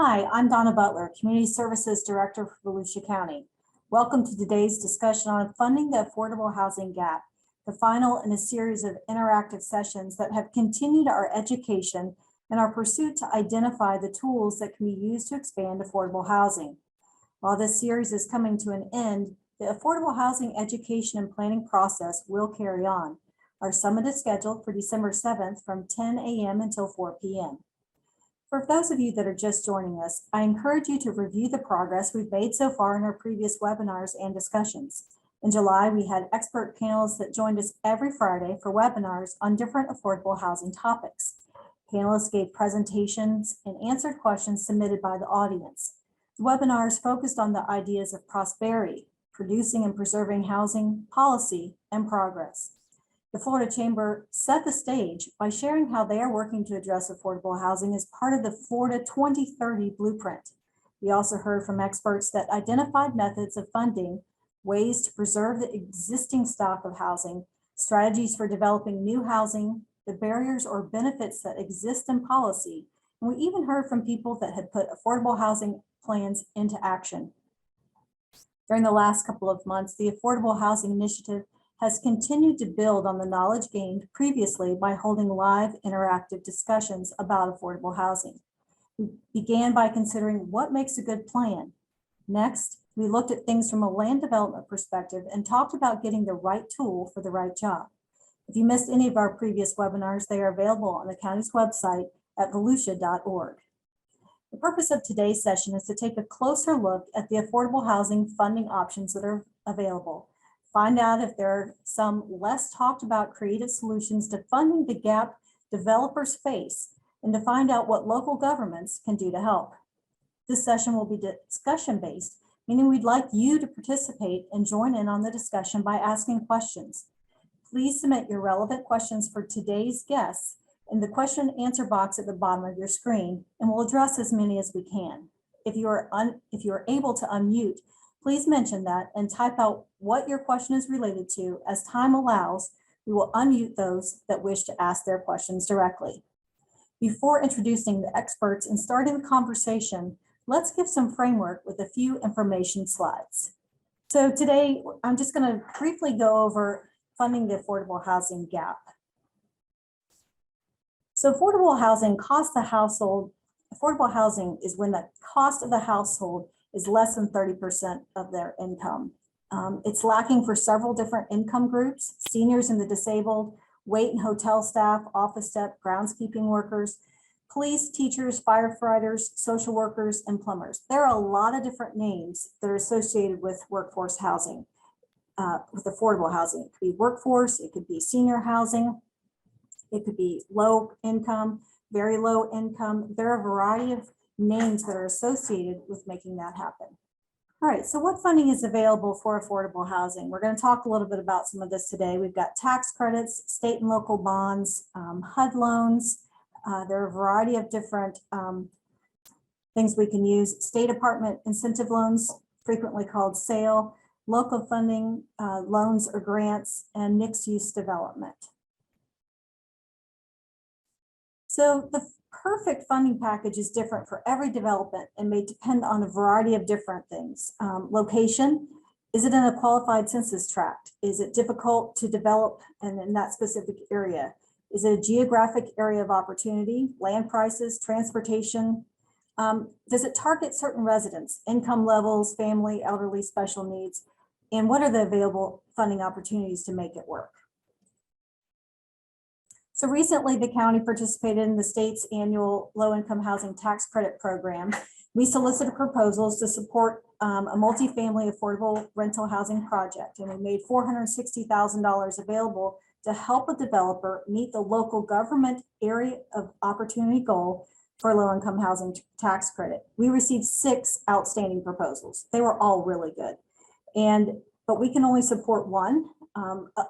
Hi, I'm Donna Butler, Community Services Director for Volusia County. Welcome to today's discussion on funding the affordable housing gap, the final in a series of interactive sessions that have continued our education and our pursuit to identify the tools that can be used to expand affordable housing. While this series is coming to an end, the affordable housing education and planning process will carry on. Our summit is scheduled for December 7th from 10 a.m. until 4 p.m. For those of you that are just joining us, I encourage you to review the progress we've made so far in our previous webinars and discussions. In July, we had expert panelists that joined us every Friday for webinars on different affordable housing topics. Panelists gave presentations and answered questions submitted by the audience. The webinars focused on the ideas of prosperity, producing and preserving housing, policy, and progress. The Florida Chamber set the stage by sharing how they are working to address affordable housing as part of the Florida 2030 Blueprint. We also heard from experts that identified methods of funding, ways to preserve the existing stock of housing, strategies for developing new housing, the barriers or benefits that exist in policy, and we even heard from people that had put affordable housing plans into action. During the last couple of months, the Affordable Housing Initiative has continued to build on the knowledge gained previously by holding live interactive discussions about affordable housing. We began by considering what makes a good plan. Next, we looked at things from a land development perspective and talked about getting the right tool for the right job. If you missed any of our previous webinars, they are available on the county's website at volusia.org. The purpose of today's session is to take a closer look at the affordable housing funding options that are available. Find out if there are some less talked about creative solutions to funding the gap developers face, and to find out what local governments can do to help. This session will be discussion-based, meaning we'd like you to participate and join in on the discussion by asking questions. Please submit your relevant questions for today's guests in the question and answer box at the bottom of your screen, and we'll address as many as we can. If you are able to unmute, please mention that and type out what your question is related to. As time allows, we will unmute those that wish to ask their questions directly. Before introducing the experts and starting the conversation, let's give some framework with a few information slides. So today, I'm just going to briefly go over funding the affordable housing gap. So affordable housing costs the household. Affordable housing is when the cost of the household is less than 30% of their income. It's lacking for several different income groups: seniors and the disabled, wait and hotel staff, office staff, groundskeeping workers, police, teachers, firefighters, social workers, and plumbers. There are a lot of different names that are associated with workforce housing, with affordable housing. It could be workforce, it could be senior housing, it could be low income, very low income. There are a variety of names that are associated with making that happen. All right, so what funding is available for affordable housing? We're going to talk a little bit about some of this today. We've got tax credits, state and local bonds, HUD loans. There are a variety of different things we can use. State apartment incentive loans, frequently called SAIL, local funding, loans or grants, and mixed use development. So the perfect funding package is different for every development and may depend on a variety of different things. Location, is it in a qualified census tract? Is it difficult to develop in that specific area? Is it a geographic area of opportunity? Land prices, transportation? Does it target certain residents, income levels, family, elderly, special needs? And what are the available funding opportunities to make it work? So recently, the county participated in the state's annual low-income housing tax credit program. We solicited proposals to support a multifamily affordable rental housing project, and we made $460,000 available to help a developer meet the local government area of opportunity goal for low-income housing tax credit. We received 6 outstanding proposals. They were all really good, but we can only support one.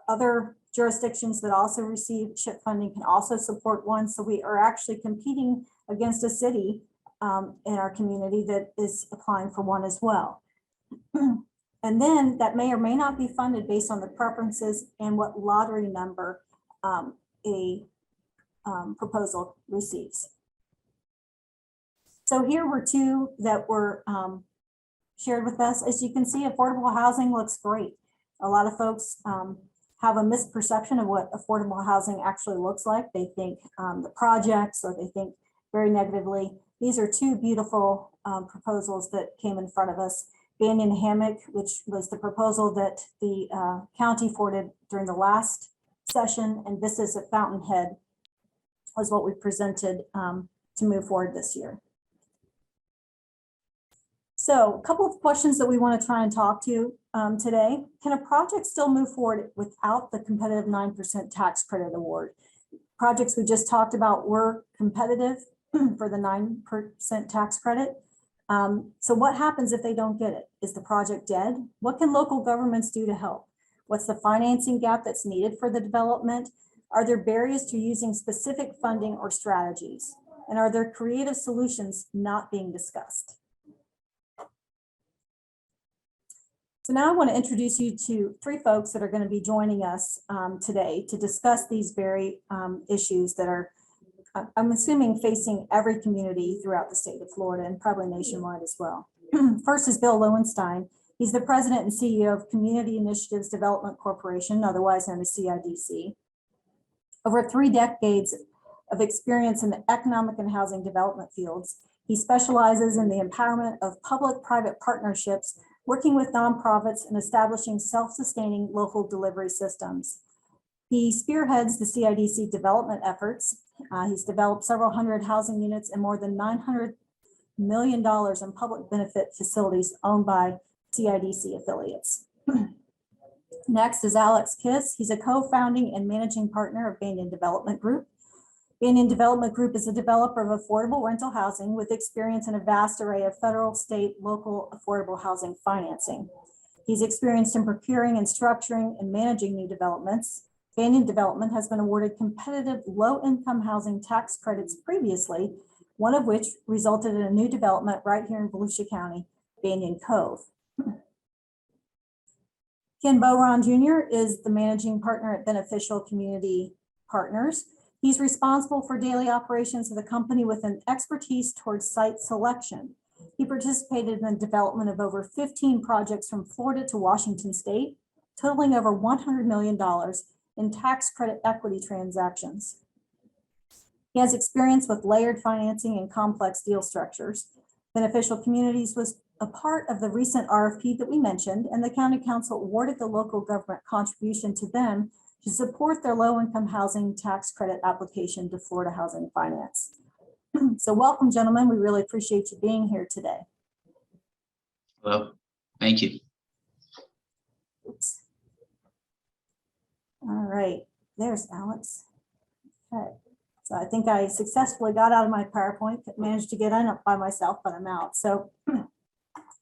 Other jurisdictions that also receive CHIP funding can also support one. So we are actually competing against a city in our community that is applying for one as well. And then that may or may not be funded based on the preferences and what lottery number a proposal receives. So here were two that were shared with us. As you can see, affordable housing looks great. A lot of folks have a misperception of what affordable housing actually looks like. They think the projects, or they think very negatively. These are two beautiful proposals that came in front of us. Banyan Hammock, which was the proposal that the county forwarded during the last session, and this is at Fountainhead, was what we presented to move forward this year. So a couple of questions that we want to try and talk to today. Can a project still move forward without the competitive 9% tax credit award? Projects we just talked about were competitive for the 9% tax credit. So what happens if they don't get it? Is the project dead? What can local governments do to help? What's the financing gap that's needed for the development? Are there barriers to using specific funding or strategies? And are there creative solutions not being discussed? So now I want to introduce you to three folks that are going to be joining us today to discuss these very issues that are, I'm assuming, facing every community throughout the state of Florida and probably nationwide as well. First is Bill Loewenstein. He's the president and CEO of Community Initiatives Development Corporation, otherwise known as CIDC. Over 3 decades of experience in the economic and housing development fields, he specializes in the empowerment of public-private partnerships, working with nonprofits and establishing self-sustaining local delivery systems. He spearheads the CIDC development efforts. He's developed several hundred housing units and more than $900 million in public benefit facilities owned by CIDC affiliates. Next is Alex Kiss. He's a co-founding and managing partner of Banyan Development Group. Banyan Development Group is a developer of affordable rental housing with experience in a vast array of federal, state, local affordable housing financing. He's experienced in procuring and structuring and managing new developments. Banyan Development has been awarded competitive low-income housing tax credits previously, one of which resulted in a new development right here in Volusia County, Banyan Cove. Ken Bowron Jr. is the managing partner at Beneficial Community Partners. He's responsible for daily operations of the company with an expertise towards site selection. He participated in the development of over 15 projects from Florida to Washington State, totaling over $100 million in tax credit equity transactions. He has experience with layered financing and complex deal structures. Beneficial Communities was a part of the recent RFP that we mentioned, and the County Council awarded the local government contribution to them to support their low-income housing tax credit application to Florida Housing Finance. So welcome, gentlemen. We really appreciate you being here today. Hello, thank you. Oops. All right, there's Alex. Okay. So I think I successfully got out of my PowerPoint, managed to get in by myself, but I'm out. So I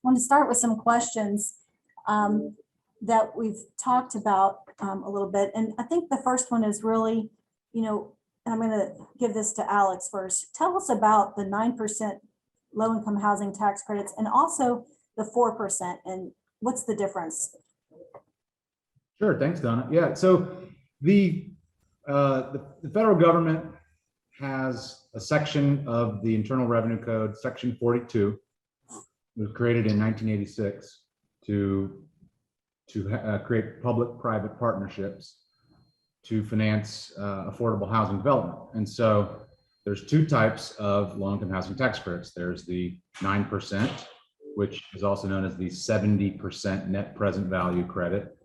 want to start with some questions that we've talked about a little bit. And I think the first one is really, and I'm going to give this to Alex first. Tell us about the 9% low-income housing tax credits and also the 4%, and what's the difference? Sure, thanks, Donna. Yeah, so the federal government has a section of the Internal Revenue Code, Section 42, it was created in 1986 to create public-private partnerships to finance affordable housing development. And so there's 2 types of low-income housing tax credits. There's the 9%, which is also known as the 70% net present value credit.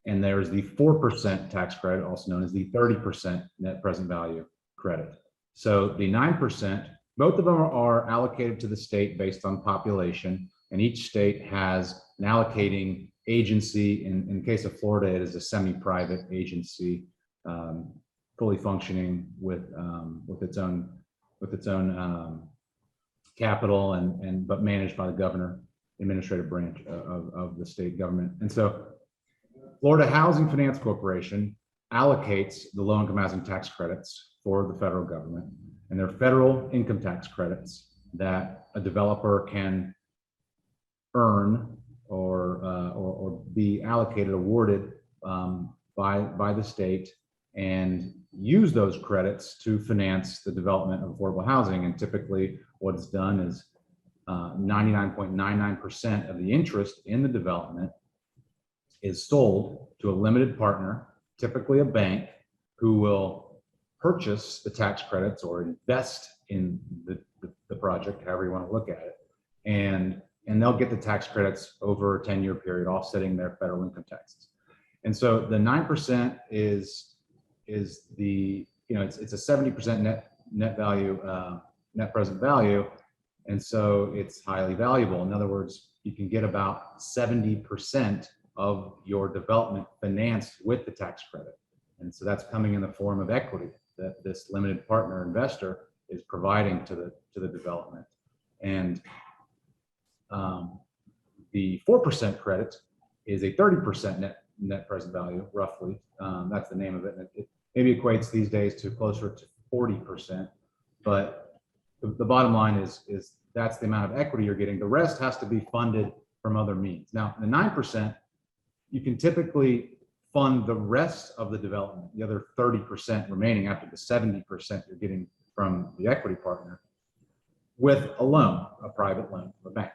And there's the 4% tax credit, also known as the 30% net present value credit. So the 9%, both of them are allocated to the state based on population, and each state has an allocating agency. In the case of Florida, it is a semi-private agency, fully functioning with its own capital but managed by the governor, administrative branch of the state government. And so Florida Housing Finance Corporation allocates the low-income housing tax credits for the federal government, and they're federal income tax credits that a developer can earn or be allocated, awarded by the state, and use those credits to finance the development of affordable housing. And typically what is done is 99.99% of the interest in the development is sold to a limited partner, typically a bank, who will purchase the tax credits or invest in the project, however you want to look at it. And they'll get the tax credits over a 10-year period, offsetting their federal income taxes. And so the 9% is the, it's a 70% net value, net present value. And so it's highly valuable. In other words, you can get about 70% of your development financed with the tax credit. And so that's coming in the form of equity that this limited partner investor is providing to the development. And the 4% credit is a 30% net present value, roughly. That's the name of it. And it maybe equates these days to closer to 40%. But the bottom line is that's the amount of equity you're getting. The rest has to be funded from other means. Now, the 9%, you can typically fund the rest of the development, the other 30% remaining after the 70% you're getting from the equity partner, with a loan, a private loan from a bank.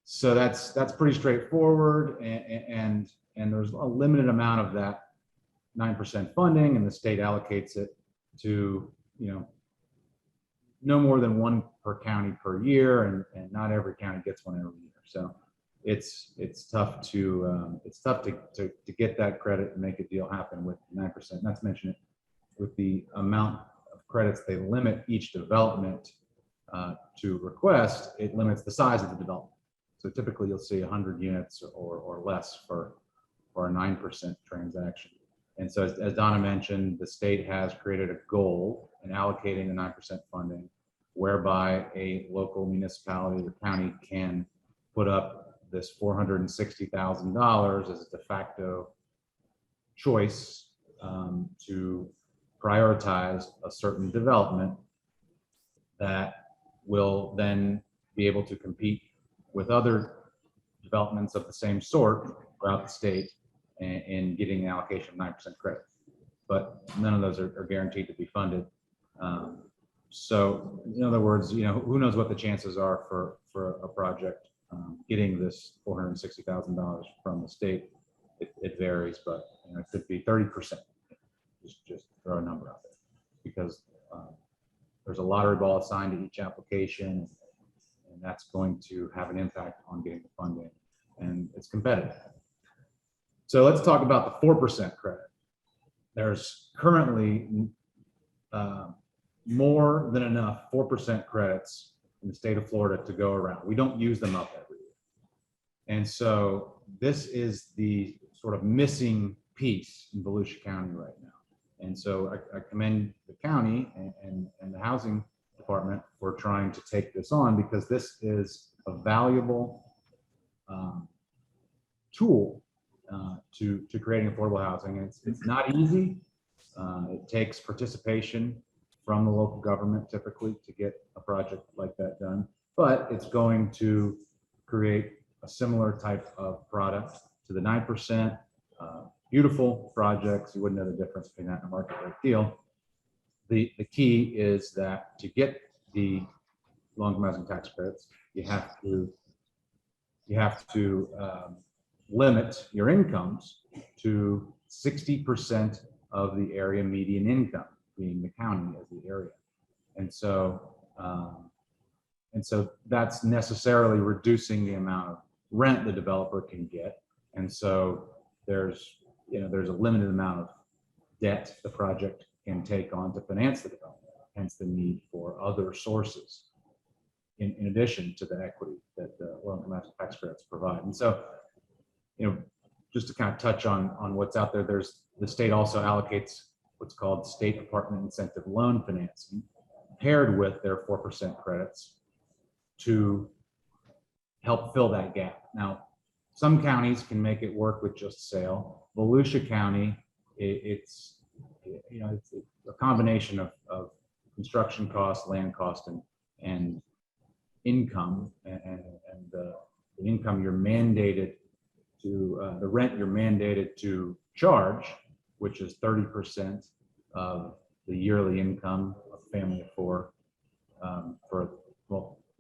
So that's pretty straightforward, and there's a limited amount of that 9% funding, and the state allocates it to, no more than one per county per year, and not every county gets one every year. So it's tough to get that credit and make a deal happen with 9%. Not to mention it, with the amount of credits they limit each development to request, it limits the size of the development. So typically you'll see 100 units or less for a 9% transaction. And so as Donna mentioned, the state has created a goal in allocating the 9% funding, whereby a local municipality or county can put up this $460,000 as a de facto choice to prioritize a certain development that will then be able to compete with other developments of the same sort throughout the state and getting an allocation of 9% credit. But none of those are guaranteed to be funded. So in other words, who knows what the chances are for a project getting this $460,000 from the state. It varies, but it could be 30%. Just throw a number out there, because there's a lottery ball assigned to each application, and that's going to have an impact on getting the funding, and it's competitive. So let's talk about the 4% credit. There's currently more than enough 4% credits in the state of Florida to go around. We don't use them up every year. And so this is the sort of missing piece in Volusia County right now. And so I commend the county and the housing department for trying to take this on, because this is a valuable tool to creating affordable housing. And it's not easy. It takes participation from the local government typically to get a project like that done, but it's going to create a similar type of product to the 9%. Beautiful projects. You wouldn't know the difference between that and a market rate deal. The key is that to get the low-income housing tax credits, you have to limit your incomes to 60% of the area median income, being the county as the area. And so that's necessarily reducing the amount of rent the developer can get. And so there's a limited amount of debt the project can take on to finance the development, hence the need for other sources in addition to the equity that the low-income housing tax credits provide. And so, just to kind of touch on what's out there, the state also allocates what's called state apartment incentive loan financing paired with their 4% credits to help fill that gap. Now, some counties can make it work with just sale. Volusia County, it's a combination of construction costs, land cost, and income, and the income you're mandated to, the rent you're mandated to charge, which is 30% of the yearly income of a family of four,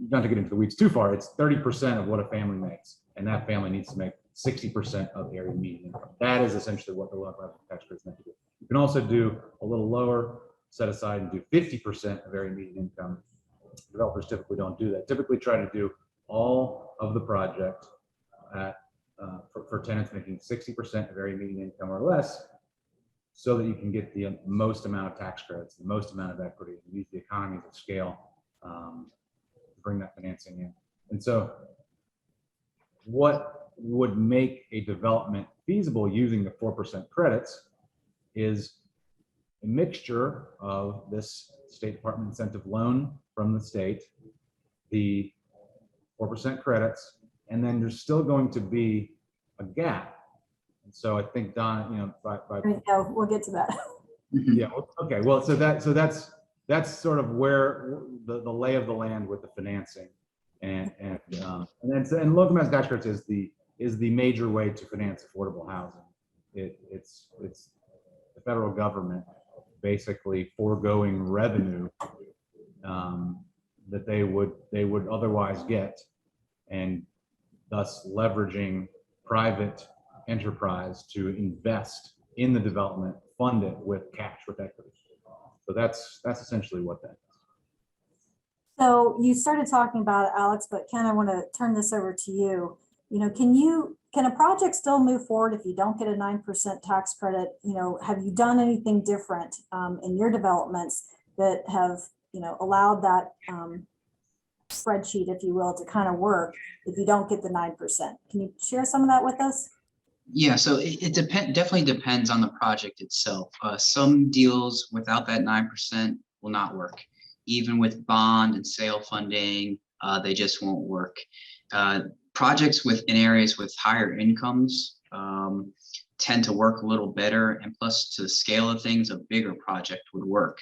not to get into the weeds too far, it's 30% of what a family makes, and that family needs to make 60% of area median income. That is essentially what the local tax credit is meant to do. You can also do a little lower, set aside and do 50% of area median income. Developers typically don't do that. Typically try to do all of the project at, for tenants making 60% of area median income or less, so that you can get the most amount of tax credits, the most amount of equity, and use the economies of scale to bring that financing in. And so what would make a development feasible using the 4% credits is a mixture of this State Department incentive loan from the state, the 4% credits, and then there's still going to be a gap. And so I think Don, Yeah, we'll get to that. yeah, okay. Well, so that's sort of where the lay of the land with the financing, and local mass tax credits is the major way to finance affordable housing. It's the federal government basically foregoing revenue that they would otherwise get, and thus leveraging private enterprise to invest in the development, fund it with cash, with equity. So that's essentially what that is. So you started talking about it, Alex, but Ken, I want to turn this over to you. Can a project still move forward if you don't get a 9% tax credit? Have you done anything different in your developments that have, allowed that spreadsheet, if you will, to kind of work if you don't get the 9%? Can you share some of that with us? Yeah, so it definitely depends on the project itself. Some deals without that 9% will not work. Even with bond and sale funding, they just won't work. Projects in areas with higher incomes tend to work a little better, and plus to the scale of things, a bigger project would work.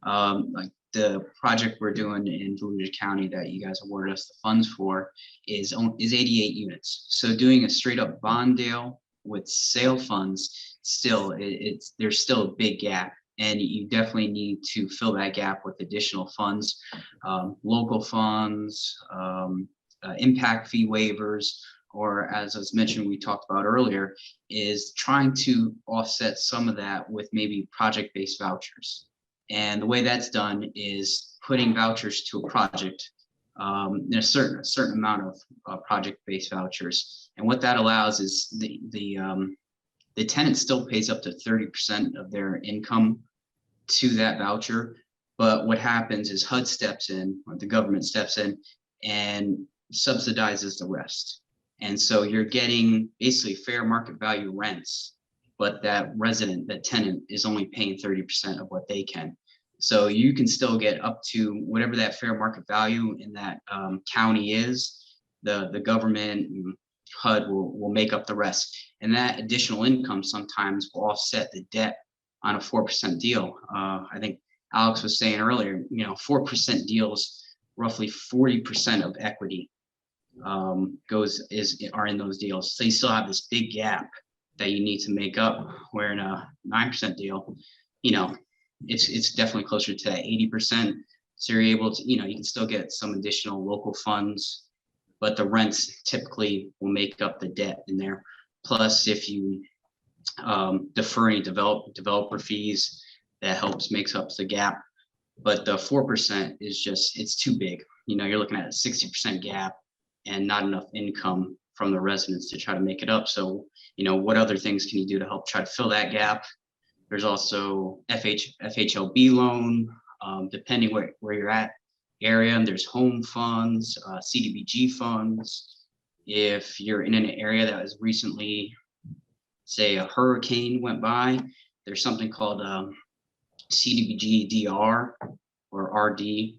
Like the project we're doing in Volusia County that you guys awarded us the funds for is 88 units. So doing a straight up bond deal with sale funds, there's still a big gap, and you definitely need to fill that gap with additional funds, local funds, impact fee waivers, or as was mentioned, we talked about earlier, is trying to offset some of that with maybe project-based vouchers. And the way that's done is putting vouchers to a project, a certain amount of project-based vouchers. And what that allows is the tenant still pays up to 30% of their income to that voucher. But what happens is HUD steps in, or the government steps in, and subsidizes the rest. And so you're getting basically fair market value rents, but that tenant is only paying 30% of what they can. So you can still get up to whatever that fair market value in that county is. The government and HUD will make up the rest. And that additional income sometimes will offset the debt on a 4% deal. I think Alex was saying earlier, 4% deals, roughly 40% of equity are in those deals. So you still have this big gap that you need to make up, where in a 9% deal, it's definitely closer to that 80%. So you're able to, you can still get some additional local funds, but the rents typically will make up the debt in there. Plus, if you defer any developer fees, that makes up the gap. But the 4% is it's too big. You're looking at a 60% gap and not enough income from the residents to try to make it up. So, what other things can you do to help try to fill that gap? There's also FHLB loan, depending where you're at area, and there's home funds, CDBG funds. If you're in an area that was recently, say a hurricane went by, there's something called CDBG DR or RD.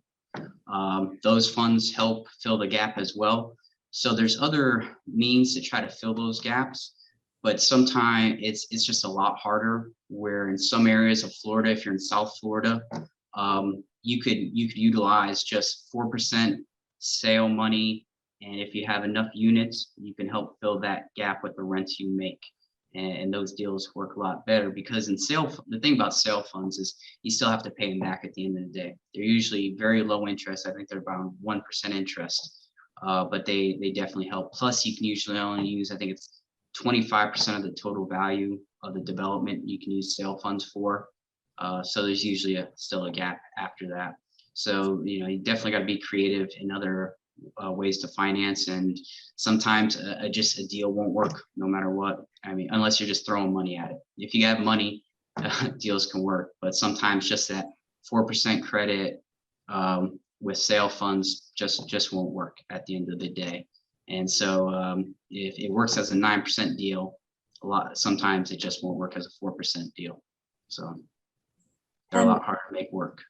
Those funds help fill the gap as well. So there's other means to try to fill those gaps, but sometimes it's just a lot harder, where in some areas of Florida, if you're in South Florida, you could utilize just 4% sale money. And if you have enough units, you can help fill that gap with the rents you make. And those deals work a lot better because the thing about sale funds is you still have to pay them back at the end of the day. They're usually very low interest. I think they're around 1% interest, but they definitely help. Plus, you can usually only use, I think it's 25% of the total value of the development you can use sale funds for. So there's usually still a gap after that. So, you definitely got to be creative in other ways to finance, and sometimes just a deal won't work no matter what. I mean, unless you're just throwing money at it. If you have money, deals can work, but sometimes just that 4% credit with sale funds just won't work at the end of the day. And so if it works as a 9% deal, sometimes it just won't work as a 4% deal. So they're a lot harder to make work.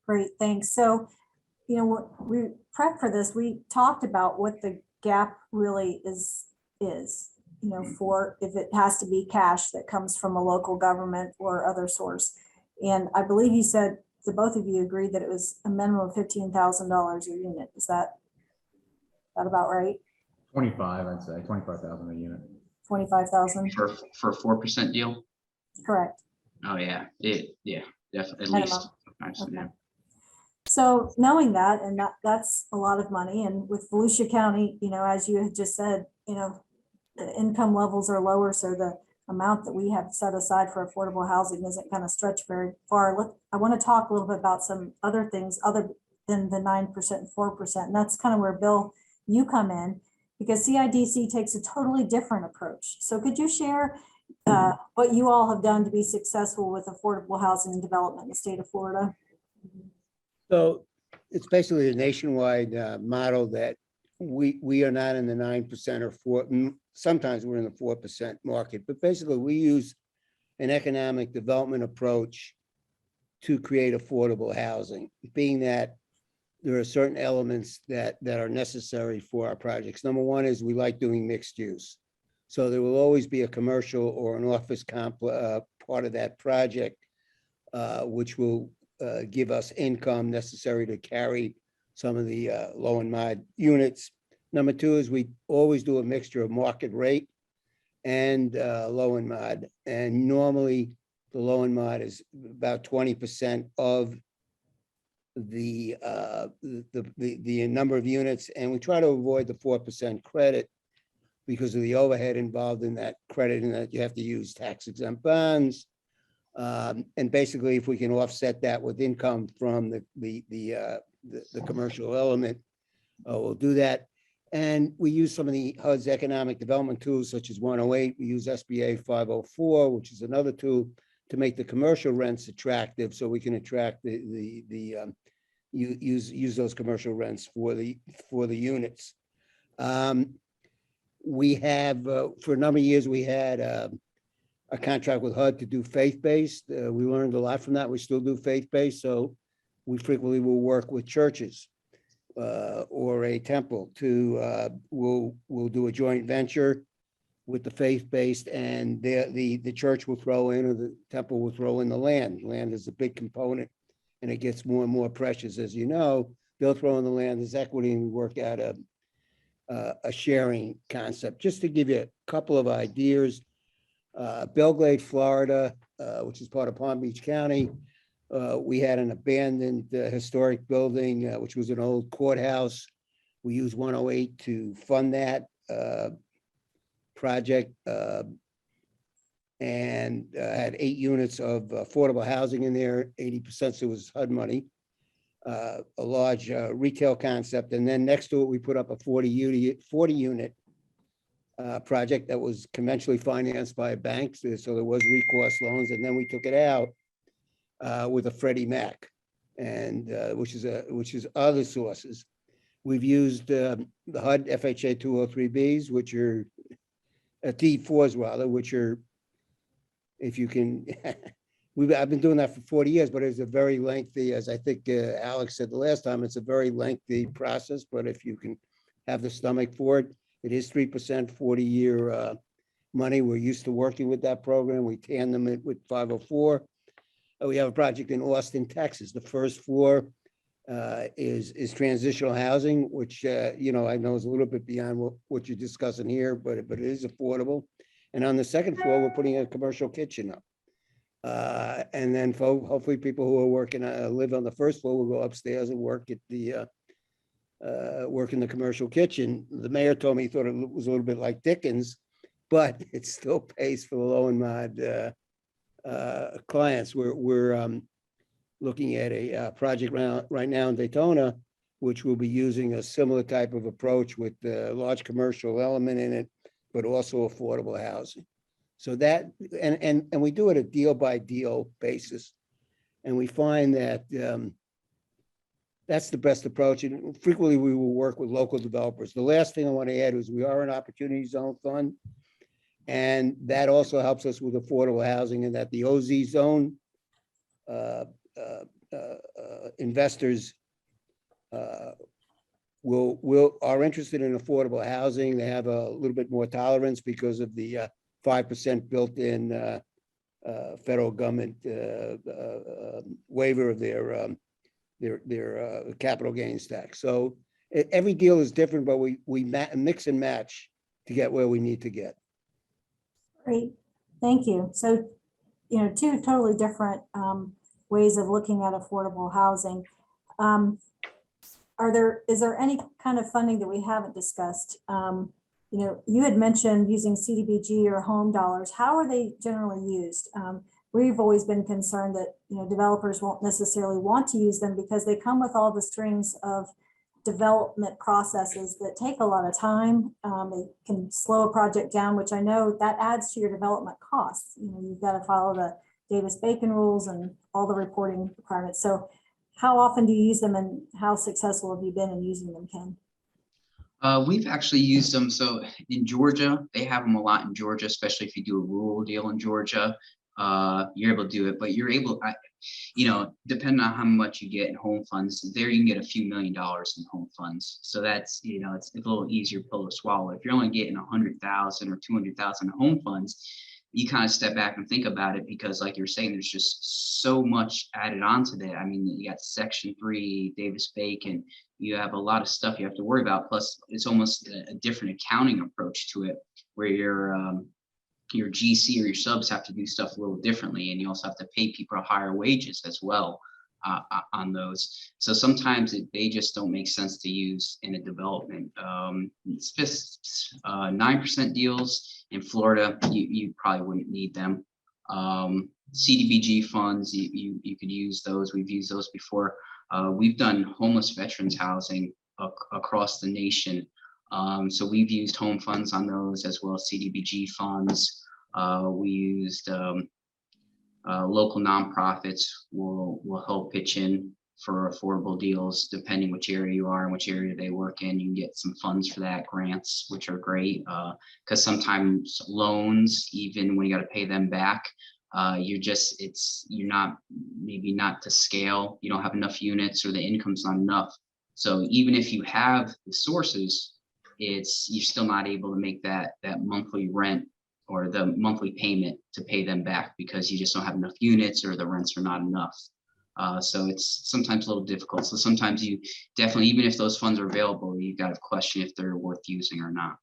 Great, thanks. So, we prepped for this, we talked about what the gap really is, for if it has to be cash that comes from a local government or other source. And I believe you said, the both of you agreed that it was a minimum of $15,000 a unit. Is that about right? 25, I'd say 25,000 a unit. 25,000 for 4% deal. Correct. Oh yeah, definitely at least. Okay. Yeah. So knowing that, and that's a lot of money, and with Volusia County, as you had just said, the income levels are lower, so the amount that we have set aside for affordable housing isn't going to stretch very far. I want to talk a little bit about some other things other than the 9% and 4%, and that's kind of where, Bill, you come in, because CIDC takes a totally different approach. So could you share what you all have done to be successful with affordable housing and development in the state of Florida? So it's basically a nationwide model that we are not in the 9% or 4%. Sometimes we're in the 4% market, but basically we use an economic development approach to create affordable housing, being that there are certain elements that are necessary for our projects. Number one is we like doing mixed use. So there will always be a commercial or an office part of that project, which will give us income necessary to carry some of the low and mod units. Number two is we always do a mixture of market rate and low and mod. And normally the low and mod is about 20% of the number of units. And we try to avoid the 4% credit because of the overhead involved in that credit, and that you have to use tax exempt bonds. And basically, if we can offset that with income from the commercial element, we'll do that. And we use some of the HUD's economic development tools, such as 108. We use SBA 504, which is another tool to make the commercial rents attractive, so we can attract use those commercial rents for the units. We have for a number of years we had a contract with HUD to do faith-based. We learned a lot from that. We still do faith-based, so we frequently will work with churches or a temple to we'll do a joint venture with the faith-based, and the church will throw in, or the temple will throw in the land. Land is a big component, and it gets more and more precious, as you know. They'll throw in the land as equity, and we work out a sharing concept. Just to give you a couple of ideas, Belgrade, Florida, which is part of Palm Beach County, we had an abandoned historic building, which was an old courthouse. We used 108 to fund that project, and had 8 units of affordable housing in there. 80% it was HUD money, a large retail concept. And then next to it, we put up a 40 unit project that was conventionally financed by banks. So there was recourse loans, and then we took it out with a Freddie Mac, and which is other sources. We've used the HUD FHA 203Bs, which are T4s rather, which are, if you can, I've been doing that for 40 years, but it's a very lengthy, as I think Alex said the last time, it's a very lengthy process, but if you can have the stomach for it, it is 3%, 40-year money. We're used to working with that program. We tandem it with 504. We have a project in Austin, Texas. The first floor is transitional housing, which I know is a little bit beyond what you're discussing here, but it is affordable. And on the second floor, we're putting a commercial kitchen up. And then hopefully people who are working, live on the first floor will go upstairs and work at the, work in the commercial kitchen. The mayor told me he thought it was a little bit like Dickens, but it still pays for the low and mod clients. We're looking at a project right now in Daytona, which will be using a similar type of approach with the large commercial element in it, but also affordable housing. So that, and we do it a deal by deal basis. And we find that that's the best approach. And frequently we will work with local developers. The last thing I want to add is we are an opportunity zone fund. And that also helps us with affordable housing, and that the OZ zone investors are interested in affordable housing. They have a little bit more tolerance because of the 5% built-in federal government waiver of their capital gains tax. So every deal is different, but we mix and match to get where we need to get. Great, thank you. So, two totally different ways of looking at affordable housing. Is there any kind of funding that we haven't discussed? You had mentioned using CDBG or home dollars. How are they generally used? We've always been concerned that developers won't necessarily want to use them because they come with all the strings of development processes that take a lot of time. They can slow a project down, which I know that adds to your development costs. You've got to follow the Davis-Bacon rules and all the reporting requirements. So how often do you use them, and how successful have you been in using them, Ken? We've actually used them. So in Georgia, they have them a lot in Georgia, especially if you do a rural deal in Georgia. You're able to do it, but you're able, depending on how much you get in home funds, there you can get a few $1 million in home funds. So that's, it's a little easier pill to swallow. If you're only getting 100,000 or 200,000 home funds, you kind of step back and think about it, because like you're saying, there's just so much added on to that. I mean, you got Section 3, Davis-Bacon, you have a lot of stuff you have to worry about. Plus, it's almost a different accounting approach to it, where your GC or your subs have to do stuff a little differently, and you also have to pay people higher wages as well on those. So sometimes they just don't make sense to use in a development. It's just 9% deals in Florida, you probably wouldn't need them. CDBG funds, you could use those. We've used those before. We've done homeless veterans housing across the nation. So we've used home funds on those, as well as CDBG funds. We used local nonprofits will help pitch in for affordable deals, depending which area you are and which area they work in. You can get some funds for that, grants, which are great, because sometimes loans, even when you got to pay them back, you're not to scale. You don't have enough units, or the income's not enough. So even if you have the sources, you're still not able to make that monthly rent or the monthly payment to pay them back, because you just don't have enough units, or the rents are not enough. So it's sometimes a little difficult. So sometimes you definitely, even if those funds are available, you got to question if they're worth using or not.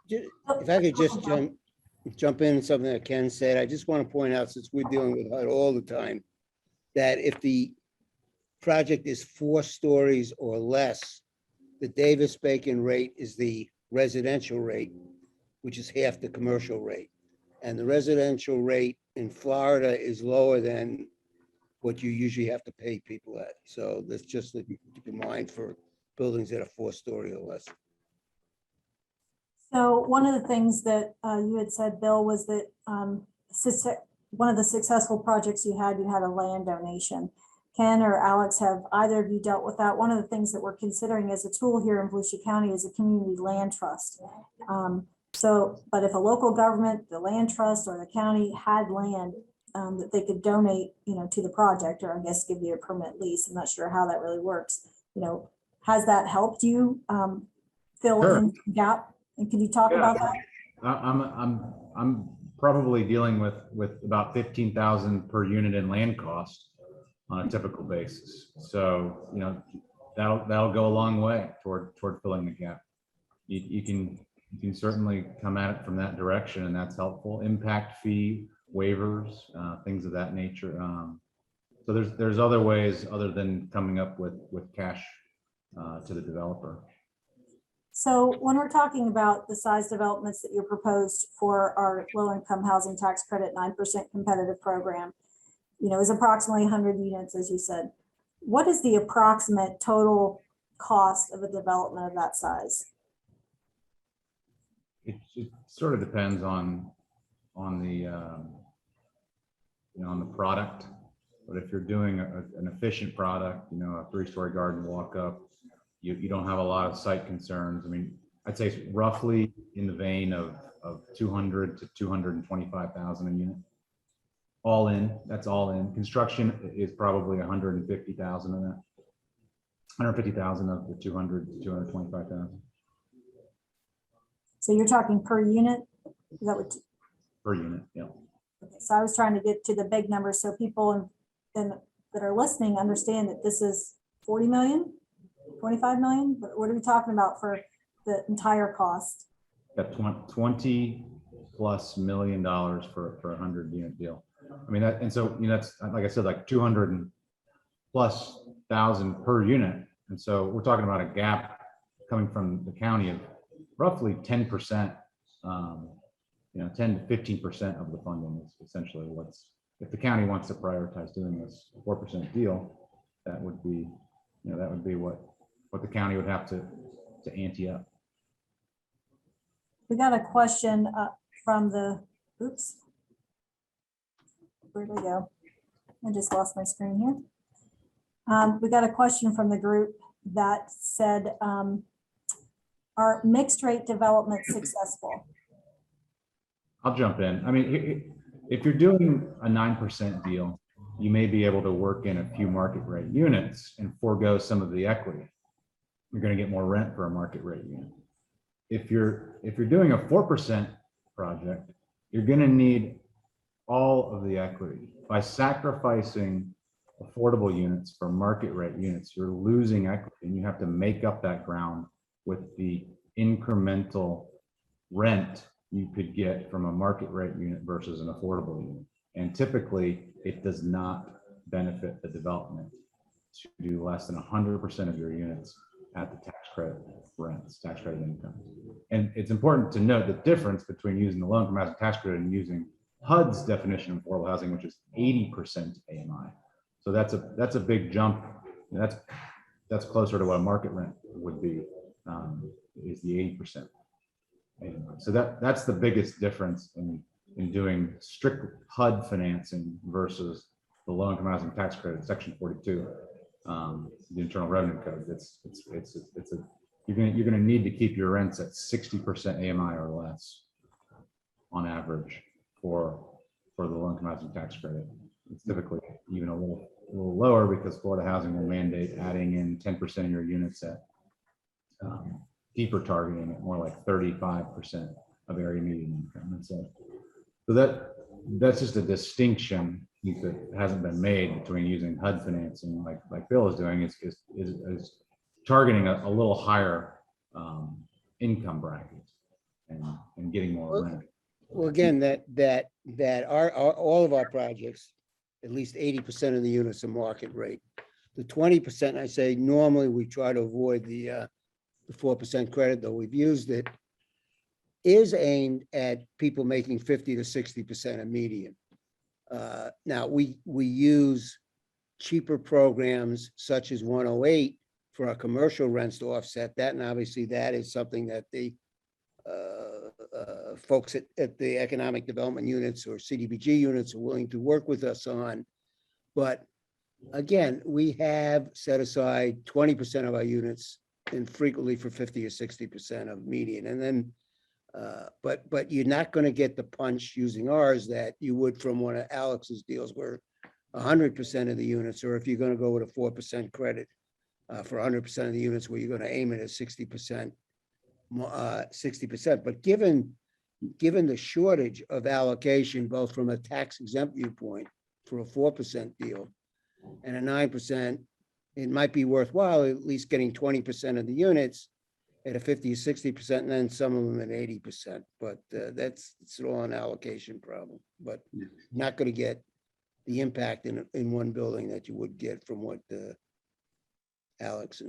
If I could just jump in something that Ken said, I just want to point out, since we're dealing with HUD all the time, that if the project is 4 stories or less, the Davis-Bacon rate is the residential rate, which is half the commercial rate. And the residential rate in Florida is lower than what you usually have to pay people at. So that's just to keep in mind for buildings that are 4-story or less. So one of the things that you had said, Bill, was that one of the successful projects you had a land donation. Ken or Alex, have either of you dealt with that? One of the things that we're considering as a tool here in Volusia County is a community land trust. But if a local government, the land trust, or the county had land that they could donate, to the project, or I guess give you a permanent lease. I'm not sure how that really works. Has that helped you fill Sure. in the gap? And can you talk about that? I'm probably dealing with about 15,000 per unit in land cost on a typical basis. So that'll go a long way toward filling the gap. You can you can certainly come at it from that direction, and that's helpful. Impact fee waivers, things of that nature. So there's other ways other than coming up with cash to the developer. So when we're talking about the size developments that you proposed for our low-income housing tax credit 9% competitive program, is approximately 100 units, as you said. What is the approximate total cost of a development of that size? It sort of depends on the on the product. But if you're doing an efficient product, a 3-story garden walk up, you don't have a lot of site concerns. I mean, I'd say it's roughly in the vein of 200 to 225,000 a unit. All in, that's all in. Construction is probably 150,000 of that. 150,000 of the 200 to 225,000. So you're talking per unit? Is that what? Per unit, yeah. Okay, so I was trying to get to the big numbers so people that are listening understand that this is 40 million, 25 million. But what are we talking about for the entire cost? Got $20+ million for a 100-unit deal. I mean, that, and so that's like I said, like 200+ thousand per unit. And so we're talking about a gap coming from the county of roughly 10%. 10 to 15% of the funding is essentially if the county wants to prioritize doing this 4% deal, that would be, what the county would have to ante up. We got a question from the, oops, where'd I go? I just lost my screen here. We got a question from the group that said, are mixed rate developments successful? I'll jump in. I mean, if you're doing a 9% deal, you may be able to work in a few market rate units and forego some of the equity. You're going to get more rent for a market rate unit. If you're doing a 4% project, you're going to need all of the equity. By sacrificing affordable units for market rate units, you're losing equity, and you have to make up that ground with the incremental rent you could get from a market rate unit versus an affordable unit. And typically it does not benefit the development to do less than 100% of your units at the tax credit rents, tax credit income. And it's important to note the difference between using the low-income housing tax credit and using HUD's definition of affordable housing, which is 80% AMI. So that's a big jump. That's closer to what a market rent would be, is the 80%. So that's the biggest difference in doing strict HUD financing versus the low-income housing tax credit, section 42, the Internal Revenue Code. You're gonna need to keep your rents at 60% AMI or less on average for the low-income housing tax credit. It's typically even a little lower because Florida Housing will mandate adding in 10% of your units at deeper targeting at more like 35% of area median income. And so that's just a distinction that hasn't been made between using HUD financing like Bill is doing is targeting a little higher income bracket and getting more rent. Well, again, that all of our projects, at least 80% of the units are market rate. The 20%, I say normally we try to avoid the 4% credit, though we've used it, is aimed at people making 50 to 60% of median. Now we use cheaper programs such as 108 for our commercial rents to offset that, and obviously that is something that the folks at the economic development units or CDBG units are willing to work with us on. But again, we have set aside 20% of our units and frequently for 50 or 60% of median. And then, but you're not going to get the punch using ours that you would from one of Alex's deals where 100% of the units, or if you're going to go with a 4% credit for 100% of the units where you're going to aim it at 60%, 60%. But given the shortage of allocation, both from a tax exempt viewpoint for a 4% deal and a 9%, it might be worthwhile at least getting 20% of the units at a 50 or 60%, and then some of them at 80%. But it's all an allocation problem, but not going to get the impact in one building that you would get from what Alex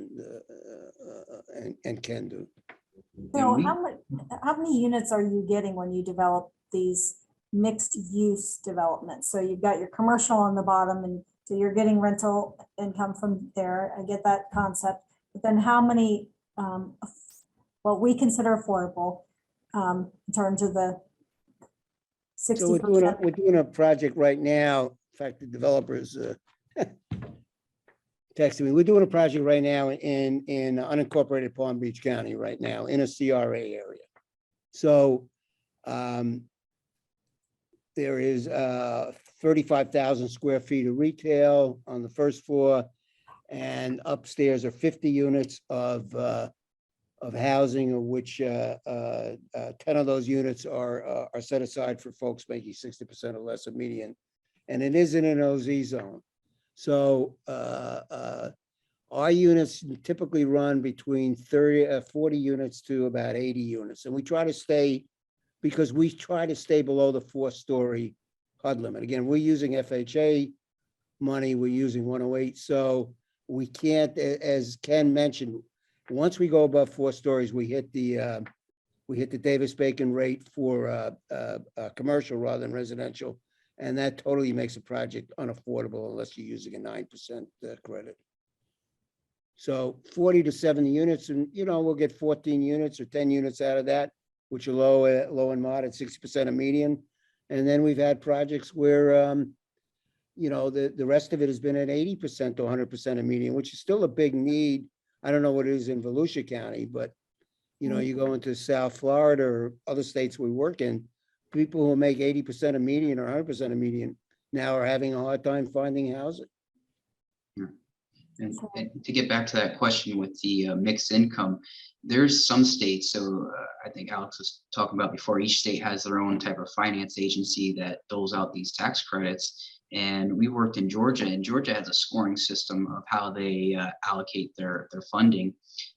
and Ken do. So we- how many units are you getting when you develop these mixed use developments? So you've got your commercial on the bottom, and so you're getting rental income from there. I get that concept. But then how many, what we consider affordable in terms of the So 60%? we're doing a project right now. In fact, the developers texted me. We're doing a project right now in unincorporated Palm Beach County right now in a CRA area. So there is 35,000 square feet of retail on the first floor, and upstairs are 50 units of housing, of which 10 of those units are set aside for folks making 60% or less of median, and it is in an OZ zone. So our units typically run between 40 units to about 80 units, and we try to stay, because we try to stay below the 4-story HUD limit. Again, we're using FHA money, we're using 108, so we can't, as Ken mentioned, once we go above 4 stories, we hit the Davis-Bacon rate for commercial rather than residential, and that totally makes a project unaffordable unless you're using a 9% credit. So 40 to 70 units, and we'll get 14 units or 10 units out of that, which are low and mod at 60% of median. And then we've had projects where the rest of it has been at 80% to 100% of median, which is still a big need. I don't know what it is in Volusia County, but you go into South Florida or other states we work in, people who make 80% of median or 100% of median now are having a hard time finding housing. And to get back to that question with the mixed income, there's some states, so I think Alex was talking about before, each state has their own type of finance agency that doles out these tax credits. And we worked in Georgia, and Georgia has a scoring system of how they allocate their funding.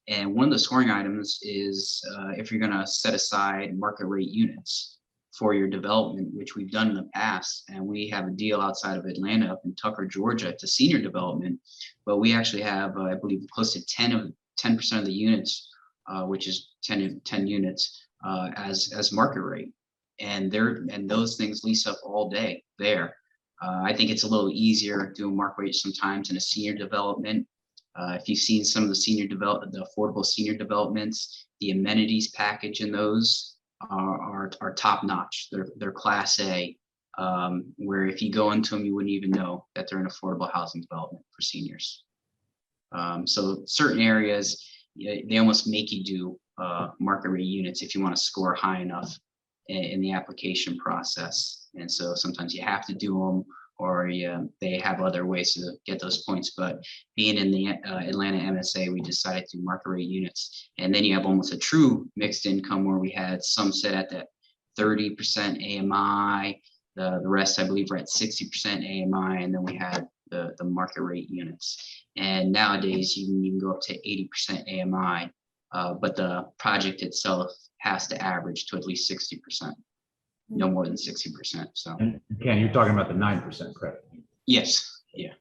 And one of the scoring items is if you're going to set aside market rate units for your development, which we've done in the past. And we have a deal outside of Atlanta up in Tucker, Georgia, to senior development. But we actually have, I believe, close to 10% of the units, which is 10 units as market rate. And those things lease up all day there. I think it's a little easier doing market rate sometimes in a senior development. If you've seen some of the affordable senior developments, the amenities package in those are top notch. They're class A, where if you go into them, you wouldn't even know that they're an affordable housing development for seniors. So certain areas, they almost make you do market rate units if you want to score high enough in the application process. And so sometimes you have to do them, or they have other ways to get those points. But being in the Atlanta MSA, we decided to do market rate units. And then you have almost a true mixed income where we had some set at that 30% AMI, the rest I believe were at 60% AMI, and then we had the market rate units. And nowadays you can even go up to 80% AMI, but the project itself has to average to at least 60%. No more than 60%. So, And Ken, you're talking about the 9% credit. yes, yeah.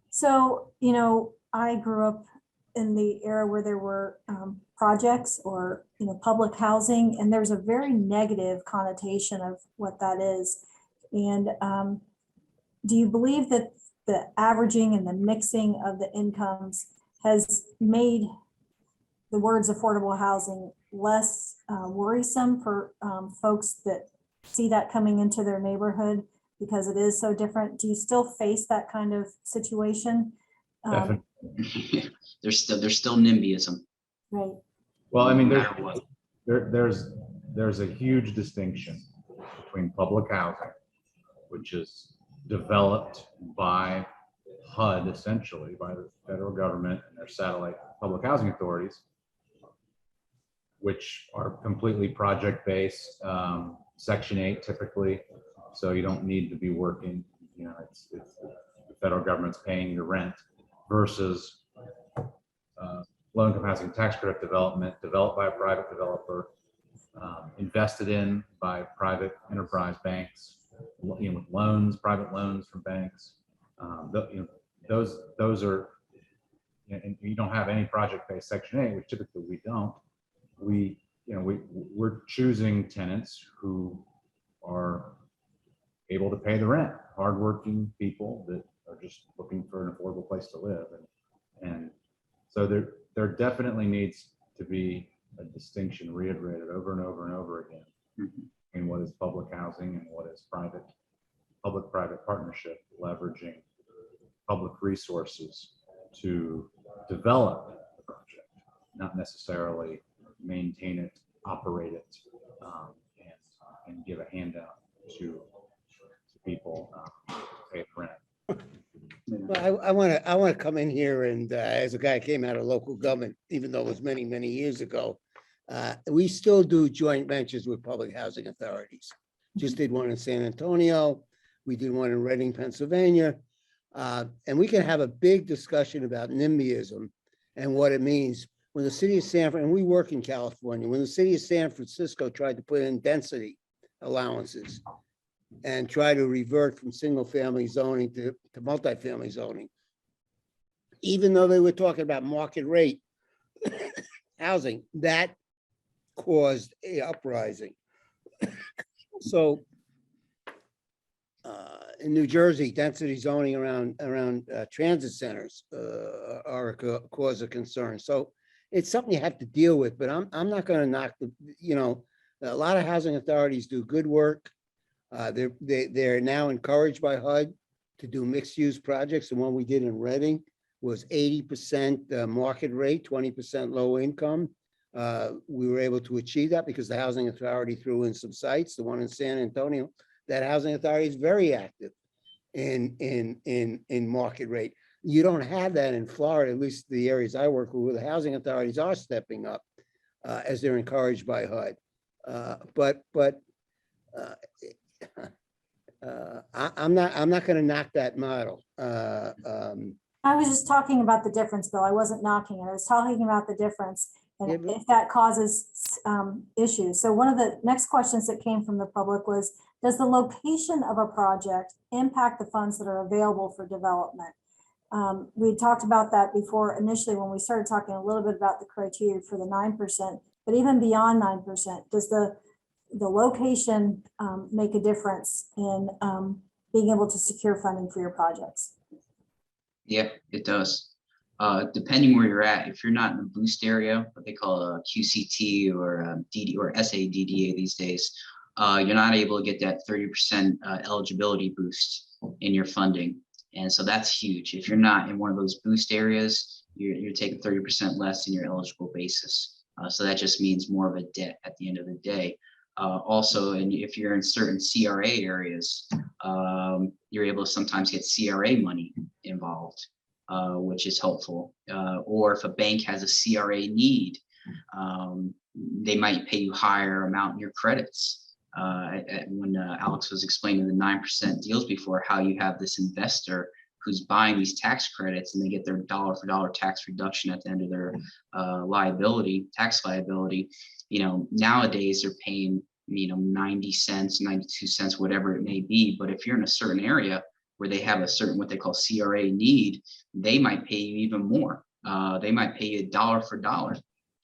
So, I grew up in the era where there were projects or, public housing, and there's a very negative connotation of what that is. And do you believe that the averaging and the mixing of the incomes has made the words affordable housing less worrisome for folks that see that coming into their neighborhood because it is so different? Do you still face that kind of situation? Definitely. There's still NIMBYism. Right. Well, I mean, No matter what. there's a huge distinction between public housing, which is developed by HUD, essentially by the federal government and their satellite public housing authorities, which are completely project-based, Section 8 typically, so you don't need to be working, it's the federal government's paying your rent, versus low-income housing tax credit development developed by a private developer, invested in by private enterprise banks, with loans, private loans from banks. Those are, and you don't have any project-based Section 8, which typically we don't. We're choosing tenants who are able to pay the rent, hardworking people that are just looking for an affordable place to live, and so there definitely needs to be a distinction reiterated over and over and over again in what is public housing and what is public-private partnership, leveraging public resources to develop the project, not necessarily maintain it, operate it, and give a handout to people to pay the rent. Well, I want to come in here and as a guy who came out of local government, even though it was many, many years ago, we still do joint ventures with public housing authorities. Just did one in San Antonio. We did one in Reading, Pennsylvania. And we can have a big discussion about NIMBYism and what it means. When the city of San Francisco, and we work in California, when the city of San Francisco tried to put in density allowances and try to revert from single family zoning to multifamily zoning, even though they were talking about market rate housing, that caused a uprising. So in New Jersey, density zoning around transit centers are a cause of concern. So it's something you have to deal with, but I'm not going to knock a lot of housing authorities do good work. They're now encouraged by HUD to do mixed use projects. The one we did in Reading was 80% market rate, 20% low income. We were able to achieve that because the housing authority threw in some sites. The one in San Antonio, that housing authority is very active in market rate. You don't have that in Florida, at least the areas I work with, where the housing authorities are stepping up as they're encouraged by HUD. I'm not going to knock that model. I was just talking about the difference, Bill. I wasn't knocking it. I was talking about the difference and if that causes issues. So one of the next questions that came from the public was, does the location of a project impact the funds that are available for development? We talked about that before initially when we started talking a little bit about the criteria for the 9%, but even beyond 9%, does the location make a difference in being able to secure funding for your projects? Yeah, it does. Depending where you're at, if you're not in the boost area, what they call a QCT or DD or SADDA these days, you're not able to get that 30% eligibility boost in your funding. And so that's huge. If you're not in one of those boost areas, you're taking 30% less in your eligible basis. So that just means more of a debt at the end of the day. Also, and if you're in certain CRA areas, you're able to sometimes get CRA money involved, which is helpful. Or if a bank has a CRA need, they might pay you higher amount in your credits. When Alex was explaining the 9% deals before, how you have this investor who's buying these tax credits and they get their dollar for dollar tax reduction at the end of their tax liability. Nowadays they're paying 90 cents, 92 cents, whatever it may be. But if you're in a certain area where they have a certain what they call CRA need, they might pay you even more. They might pay you dollar for dollar.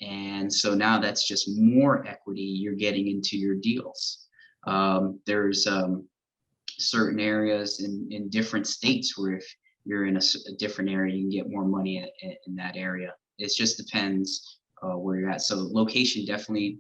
And so now that's just more equity you're getting into your deals. There's certain areas in different states where if you're in a different area, you can get more money in that area. It just depends where you're at. So location definitely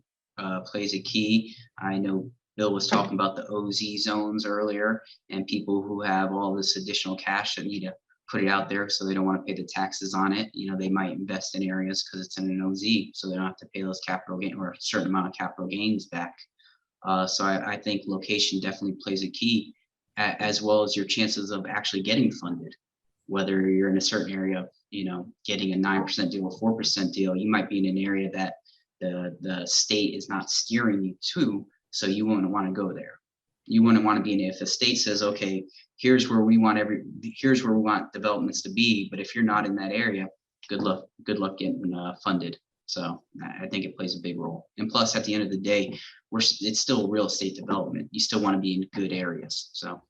plays a key. I know Bill was talking about the OZ zones earlier, and people who have all this additional cash that need to put it out there so they don't want to pay the taxes on it. They might invest in areas because it's in an OZ, so they don't have to pay those capital gain or a certain amount of capital gains back. So I think location definitely plays a key, as well as your chances of actually getting funded. Whether you're in a certain area, getting a 9% deal or 4% deal, you might be in an area that the state is not steering you to, so you wouldn't want to go there. You wouldn't want to be in it if the state says, okay, here's where we want developments to be, but if you're not in that area, good luck getting funded. So I think it plays a big role. And plus, at the end of the day, it's still real estate development. You still want to be in good areas. So.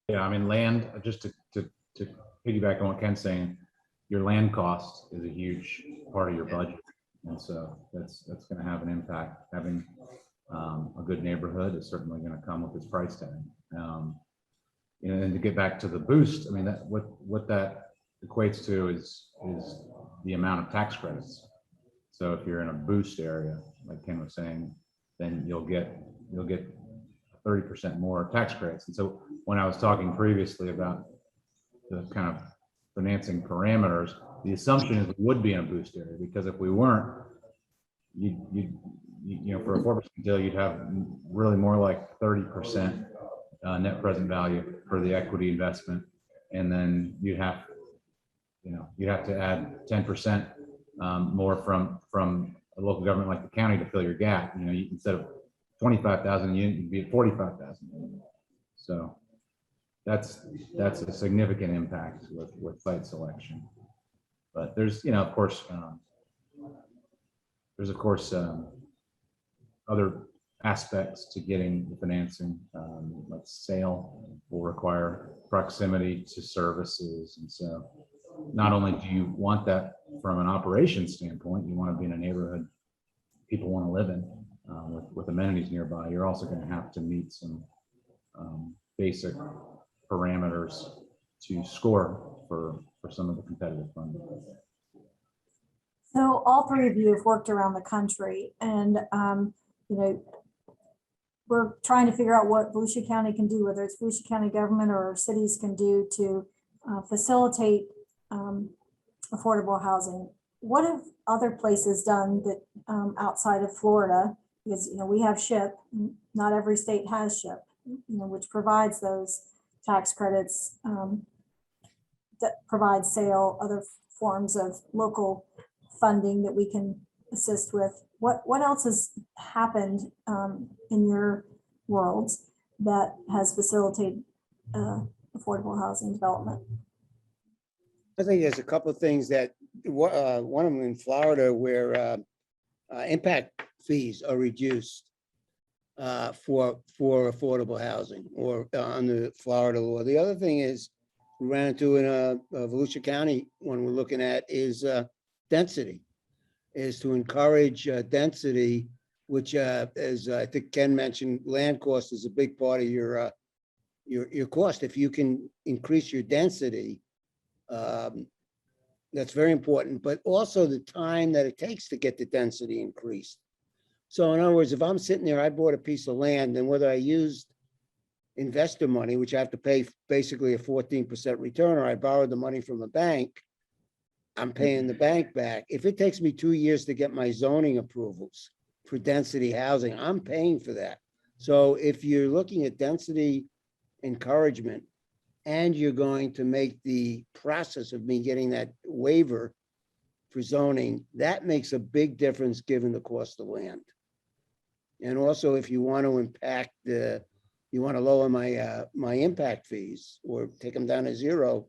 Yeah, I mean, land, just to piggyback on what Ken's saying, your land cost is a huge part of your budget. And so that's going to have an impact. Having a good neighborhood is certainly going to come with its price tag. You know, and to get back to the boost, I mean, that what that equates to is the amount of tax credits. So if you're in a boost area, like Ken was saying, then you'll get 30% more tax credits. And so when I was talking previously about the kind of financing parameters, the assumption is we would be in a boost area, because if we weren't, you know, for a 4% deal, you'd have really more like 30% net present value for the equity investment, and then you'd have to add 10% more from a local government like the county to fill your gap. You know, instead of 25,000 units, you'd be at 45,000. So that's a significant impact with site selection. But there's, you know, of course, other aspects to getting the financing. Like sale will require proximity to services, and so not only do you want that from an operations standpoint, you want to be in a neighborhood people want to live in with amenities nearby. You're also going to have to meet some basic parameters to score for some of the competitive funding. So all three of you have worked around the country, and you know, we're trying to figure out what Volusia County can do, whether it's Volusia County government or cities can do to facilitate affordable housing. What have other places done that outside of Florida? Because, you know, we have SHIP. Not every state has SHIP, you know, which provides those tax credits, that provides sale, other forms of local funding that we can assist with. What else has happened in your worlds that has facilitated affordable housing development? I think there's a couple of things that one of them in Florida where impact fees are reduced for affordable housing or under Florida law. The other thing is we ran into in Volusia County when we're looking at is density, is to encourage density, which as I think Ken mentioned, land cost is a big part of your cost. If you can increase your density, that's very important, but also the time that it takes to get the density increased. So in other words, if I'm sitting there, I bought a piece of land, and whether I used investor money, which I have to pay basically a 14% return, or I borrowed the money from a bank, I'm paying the bank back. If it takes me 2 years to get my zoning approvals for density housing, I'm paying for that. So if you're looking at density encouragement, and you're going to make the process of me getting that waiver for zoning, that makes a big difference given the cost of land. And also, if you want to impact you want to lower my impact fees or take them down to zero,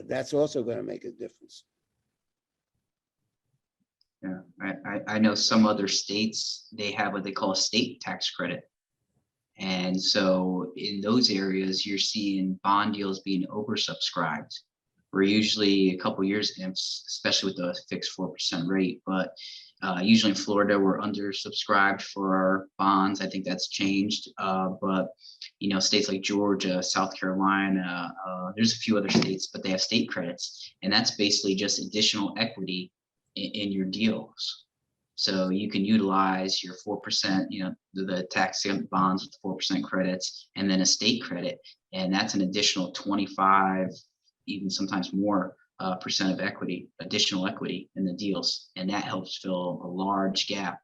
that's also going to make a difference. Yeah, I know some other states, they have what they call a state tax credit. And so in those areas, you're seeing bond deals being oversubscribed. We're usually a couple years, especially with the fixed 4% rate, but usually in Florida, we're undersubscribed for our bonds. I think that's changed. But, you know, states like Georgia, South Carolina, there's a few other states, but they have state credits. And that's basically just additional equity in your deals. So you can utilize your 4%, you know, the tax bonds with 4% credits, and then a state credit, and that's an additional 25, even sometimes more percent of equity, additional equity in the deals, and that helps fill a large gap.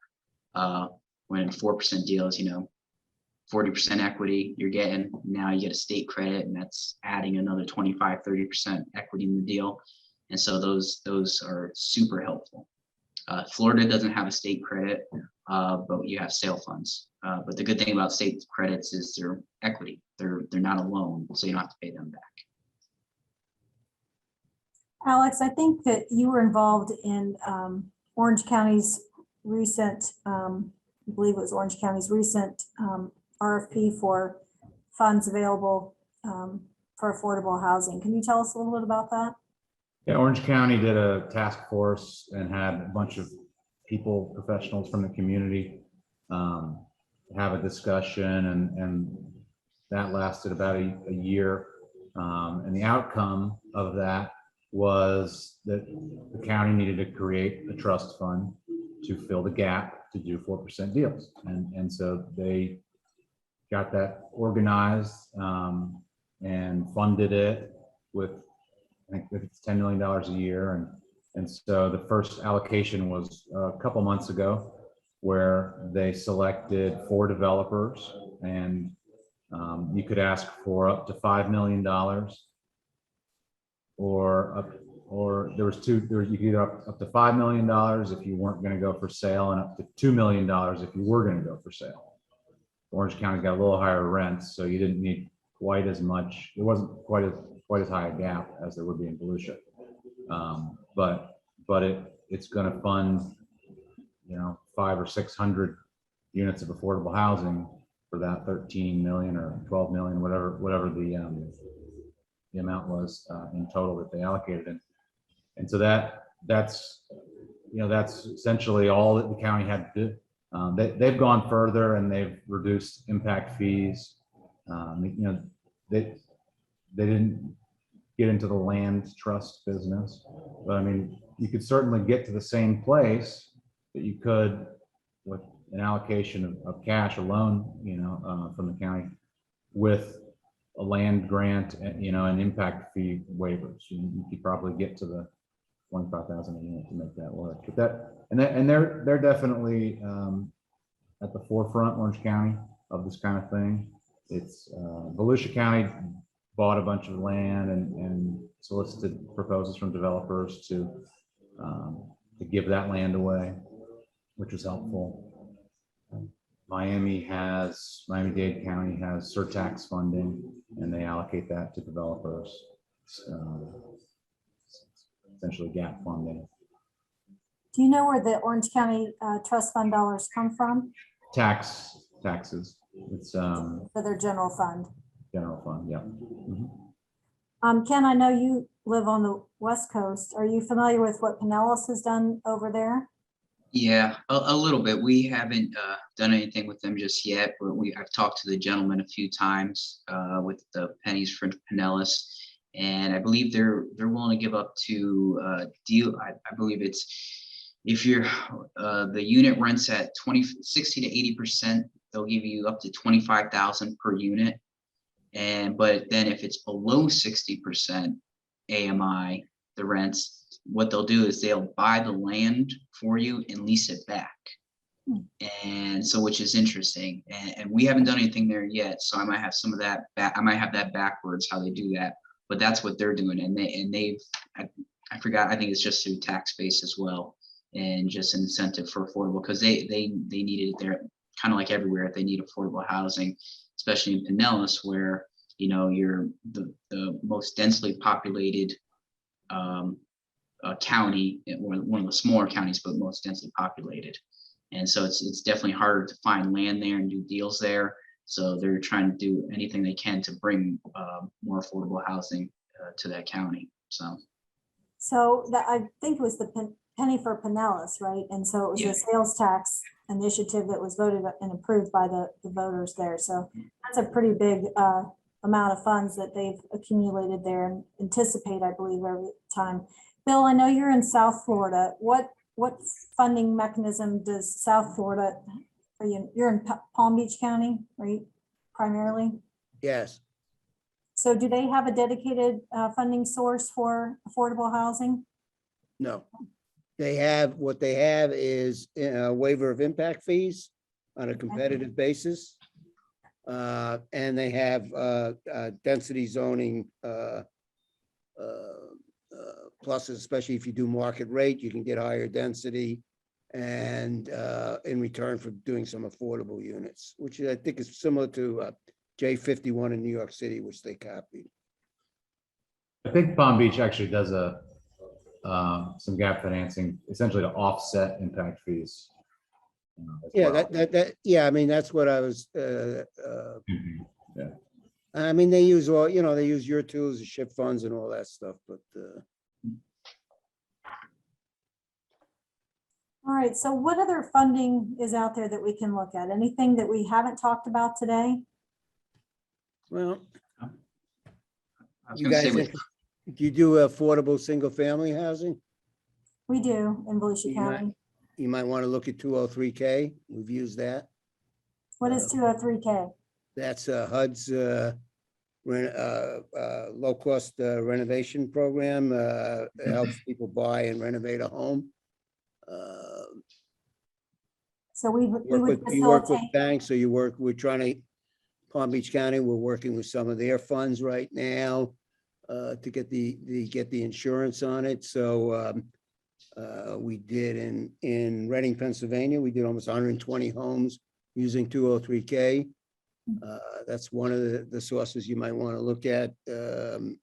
When 4% deals, you know, 40% equity you're getting, now you get a state credit, and that's adding another 25-30% equity in the deal, and so those are super helpful. Florida doesn't have a state credit, but you have sale funds. But the good thing about state credits is they're equity. They're not a loan, so you don't have to pay them back. Alex, I think that you were involved in Orange County's recent, I believe it was Orange County's recent RFP for funds available for affordable housing. Can you tell us a little bit about that? Yeah, Orange County did a task force and had a bunch of people, professionals from the community, have a discussion, and that lasted about a year. And the outcome of that was that the county needed to create a trust fund to fill the gap to do 4% deals. And so they got that organized and funded it with, I think it's $10 million a year. And so the first allocation was a couple months ago, where they selected 4 developers, and you could ask for up to $5 million, or there was two. You could either up to $5 million if you weren't going to go for sale, and up to $2 million if you were going to go for sale. Orange County got a little higher rents, so you didn't need quite as much. It wasn't quite as high a gap as there would be in Volusia, but it's going to fund, 500 or 600 units of affordable housing for that 13 million or 12 million, whatever the amount was in total that they allocated. And so that's essentially all that the county had to do. They've gone further, and they've reduced impact fees. They didn't get into the land trust business, but I mean, you could certainly get to the same place that you could with an allocation of cash alone, from the county, with a land grant, and impact fee waivers. You could probably get to the 25,000 a unit to make that work. But they're definitely at the forefront, Orange County, of this kind of thing. It's Volusia County bought a bunch of land and solicited proposals from developers to give that land away, which was helpful. Miami-Dade County has surtax funding, and they allocate that to developers, essentially gap funding. Do you know where the Orange County Trust Fund dollars come from? Taxes. It's For their general fund. General fund, yeah. Mm-hmm. Ken, I know you live on the West Coast. Are you familiar with what Pinellas has done over there? Yeah, a little bit. We haven't done anything with them just yet, but I've talked to the gentleman a few times with the pennies for Pinellas, and I believe they're willing to give up to deal. I believe it's, if you're the unit rents at 60 to 80%, they'll give you up to 25,000 per unit, but then if it's below 60% AMI, the rents, what they'll do is they'll buy the land for you and lease it back. And so, which is interesting, and we haven't done anything there yet, so I might have some of that I might have that backwards how they do that, but that's what they're doing. And I forgot, I think it's just through tax base as well, and just an incentive for affordable, because they needed it there, kind of like everywhere. They need affordable housing, especially in Pinellas, where you're the most densely populated county, one of the smaller counties, but most densely populated. And so it's definitely harder to find land there and do deals there. So they're trying to do anything they can to bring more affordable housing to that county. So I think it was the penny for Pinellas, right? And so it was a sales tax initiative that was voted and approved by the voters there. So that's a pretty big amount of funds that they've accumulated there and anticipate, I believe, every time. Bill, I know you're in South Florida. What funding mechanism does South Florida, you're in Palm Beach County, right, primarily? Yes. So do they have a dedicated funding source for affordable housing? No. What they have is a waiver of impact fees on a competitive basis. And they have density zoning pluses, especially if you do market rate, you can get higher density, and in return for doing some affordable units, which I think is similar to J51 in New York City, which they copied. I think Palm Beach actually does a some gap financing, essentially to offset impact fees. As Yeah, well. yeah, I mean, that's what I was, Mhm. Yeah. I mean, they use all, they use your tools, the SHIP funds and all that stuff, but, All right, so what other funding is out there that we can look at? Anything that we haven't talked about today? well, I was you gonna say guys, with, do you do affordable single-family housing? We do in Volusia You might- County. You might want to look at 203K. We've used that. What is 203K? That's HUD's low-cost renovation program. It helps people buy and renovate a home. So we You would work with facilitate, banks, or we're trying to, Palm Beach County, we're working with some of their funds right now to get the insurance on it. So we did in Reading, Pennsylvania, we did almost 120 homes using 203K. That's one of the sources you might want to look at. We're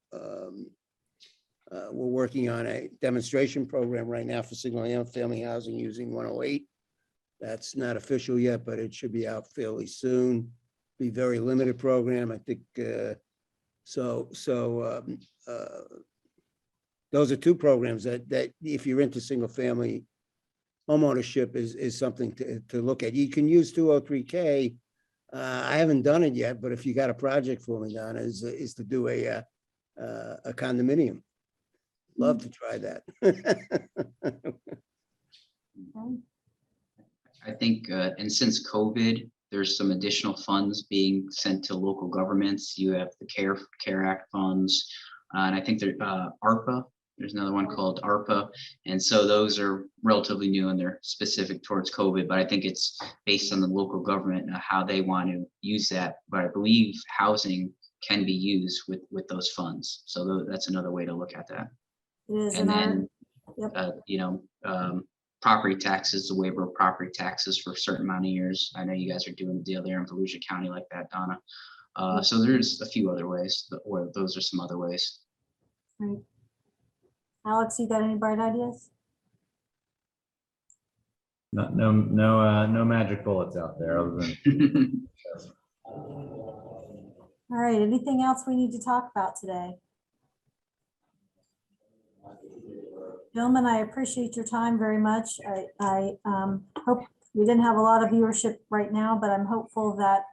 working on a demonstration program right now for single-family housing using 108. That's not official yet, but it should be out fairly soon. Be very limited program, I think. Those are two programs that if you're into single-family homeownership is something to look at. You can use 203K. I haven't done it yet, but if you got a project for me, Donna, is to do a condominium. Love to try that. I think, and since COVID, there's some additional funds being sent to local governments. You have the CARE Act funds, and I think there, ARPA, there's another one called ARPA. And so those are relatively new and they're specific towards COVID, but I think it's based on the local government and how they want to use that. But I believe housing can be used with those funds. So that's another way to look at that. it is And in our, then, yep. property taxes, the waiver of property taxes for a certain amount of years. I know you guys are doing a deal there in Volusia County like that, Donna. So there's a few other ways, or those are some other ways. Right. Alex, you got any bright ideas? No magic bullets out there other than. All right, anything else we need to talk about today? Gentlemen, I appreciate your time very much. I hope we didn't have a lot of viewership right now, but I'm hopeful that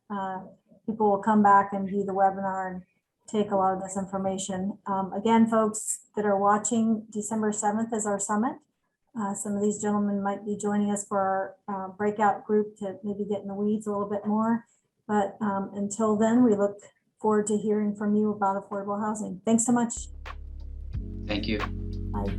people will come back and view the webinar and take a lot of this information. Again, folks that are watching, December 7th is our summit. Some of these gentlemen might be joining us for our breakout group to maybe get in the weeds a little bit more. But until then, we look forward to hearing from you about affordable housing. Thanks so much. Thank you. Bye.